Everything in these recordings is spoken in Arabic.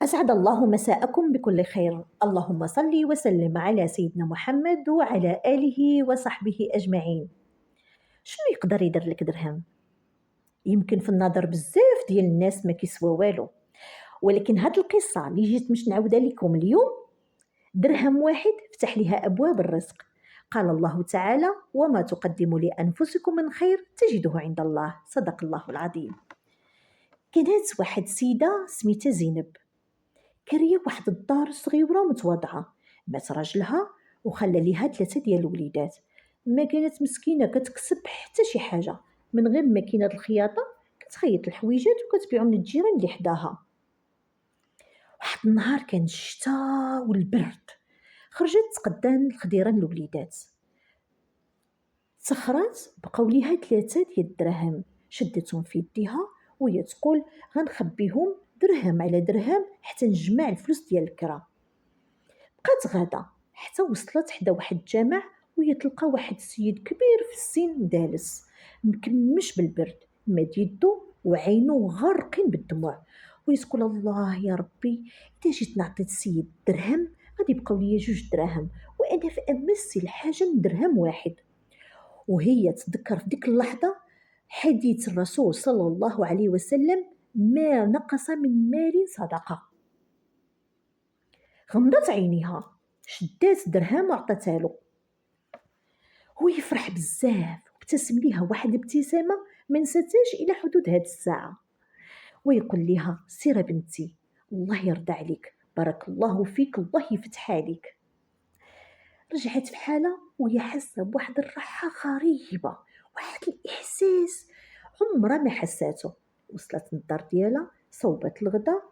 أسعد الله مساءكم بكل خير. اللهم صل وسلم على سيدنا محمد وعلى آله وصحبه أجمعين. شنو يقدر يدير لك درهم؟ يمكن في النظر بزاف ديال الناس ما كيسوى والو، ولكن هاد القصة اللي جيت مش نعاودها لكم اليوم، درهم واحد فتح لها أبواب الرزق. قال الله تعالى: وما تقدموا لأنفسكم من خير تجده عند الله. صدق الله العظيم. كانت واحد سيدة سميتها زينب، كارية واحد الدار صغيرة متواضعة. مات راجلها وخلى ليها 3 ديال الوليدات. ما كانت مسكينة كتكسب حتى شي حاجة، من غير ماكينة الخياطة كتخيط الحويجات وكتبيعهم للجيران اللي حداها. واحد النهار كان الشتا والبرد، خرجت تقدان الخديران الوليدات، سخرات بقاو ليها 3 ديال الدراهم، شدتهم في يديها وهي تقول: غنخبيهم درهم على درهم حتى نجمع الفلوس ديال الكرا. بقات غادا حتى وصلت حدا واحد الجامع، وهي تلقى واحد السيد كبير في السن دالس مكمش بالبرد، مد يدو وعينو غارقين بالدموع، ويتقول: الله يا ربي، اذا جيت نعطي السيد درهم غادي يبقاو ليا 2 دراهم، وانا في امس الحاجه من درهم واحد. وهي تذكر في ديك اللحظه حديث الرسول صلى الله عليه وسلم: ما نقص من مال صدقه. غمضت عينيها، شدات درهم وعطاتها. هو يفرح بزاف وابتسم ليها واحد الابتسامه ما نساتهاش الى حدود هاد الساعه، ويقول ليها: سيره بنتي، الله يرضى عليك، بارك الله فيك، الله يفتح عليك. رجعت في حالها وهي حاسه بواحد الراحه غريبه، واحد الاحساس عمرها ما حساته. وصلت للدار ديالها، صوبت الغدا،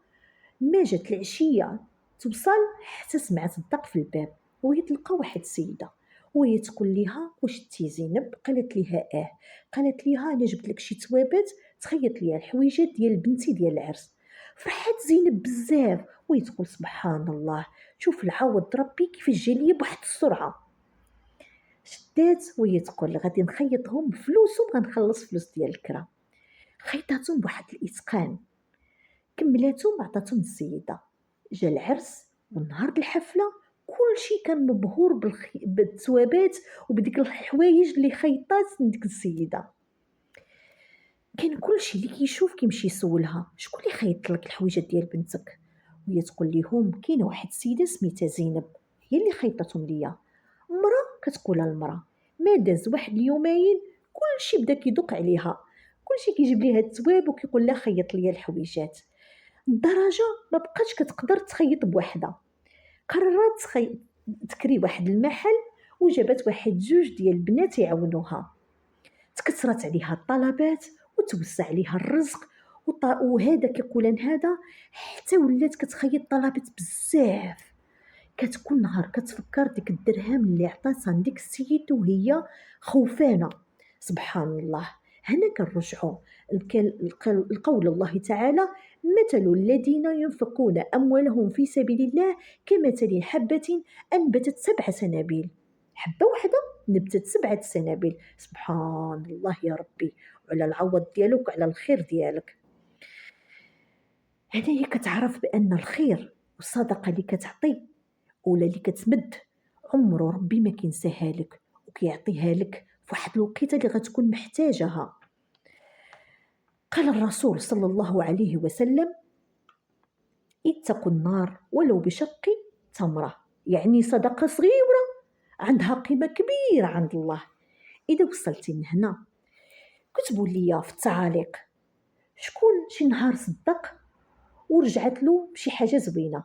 ما جات العشيه توصل حتى سمعت الدق في الباب، وهي تلقى واحد السيده وهي تقول ليها: واش انتي زينب؟ قالت ليها: اه. قالت ليها: انا جبت لك شي توابات تخيط ليا الحويجات ديال بنتي ديال العرس. فرحات زينب بزاف وهي تقول: سبحان الله، شوف العوض ربي كيفاش جا ليا بواحد السرعه. شدات وهي تقول: غادي نخيطهم بفلوسهم، غنخلص فلوس ديال الكرا. خيطاتهم بواحد الاتقان، كملاتهم عطاتهم السيده. جا العرس ونهار الحفله كلشي كان مبهور بالثوابات وبديك الحوايج اللي خيطات من ديك السيده. كان كلشي اللي كيشوف كيمشي يسولها: شكون اللي خيط لك الحويجات ديال بنتك؟ وهي تقول لهم: كاينه واحد السيده سميتها زينب، هي اللي خيطتهم ليا. مرة كتقولها المرأة. ما داز واحد اليومين كلشي بدا كيدق عليها، كلشي كيجيب ليها التواب وكيقول لها: خيط ليا الحويجات. الدرجة ما بقاتش كتقدر تخيط بوحدها، قررت تكري واحد المحل، وجابت واحد 2 ديال البنات يعاونوها. تكثرت عليها الطلبات وتوسع عليها الرزق، وهذا كيقول هذا حتى ولات كتخيط طلبات بزاف. كتكون نهار كتفكر ديك الدرهم اللي عطاتها لديك السيد وهي خوفانه. سبحان الله. هنا كنرجعوا القول الله تعالى: مثل الذين ينفقون أموالهم في سبيل الله كمثل حبة أنبتت 7 سنابل. حبة واحدة نبتت 7 سنابل. سبحان الله يا ربي، وعلى العوض ديالك وعلى الخير ديالك. هنايا كتعرف بأن الخير والصدقة اللي كتعطي ولا اللي كتمد عمره ربي ما كينساها لك، وكيعطيها لك في واحد الوقيته اللي غتكون محتاجها. قال الرسول صلى الله عليه وسلم: اتقوا النار ولو بشق تمره. يعني صدقه صغيره عندها قيمه كبيره عند الله. اذا وصلتي من هنا كتبوا لي في التعاليق شكون شي نهار صدق ورجعت له بشي حاجه زوينه.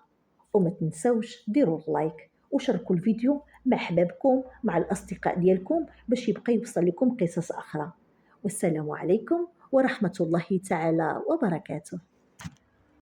وما تنسوش ديروا اللايك وشاركوا الفيديو مع احبابكم مع الاصدقاء ديالكم باش يبقى يوصل لكم قصص اخرى. والسلام عليكم ورحمه الله تعالى وبركاته.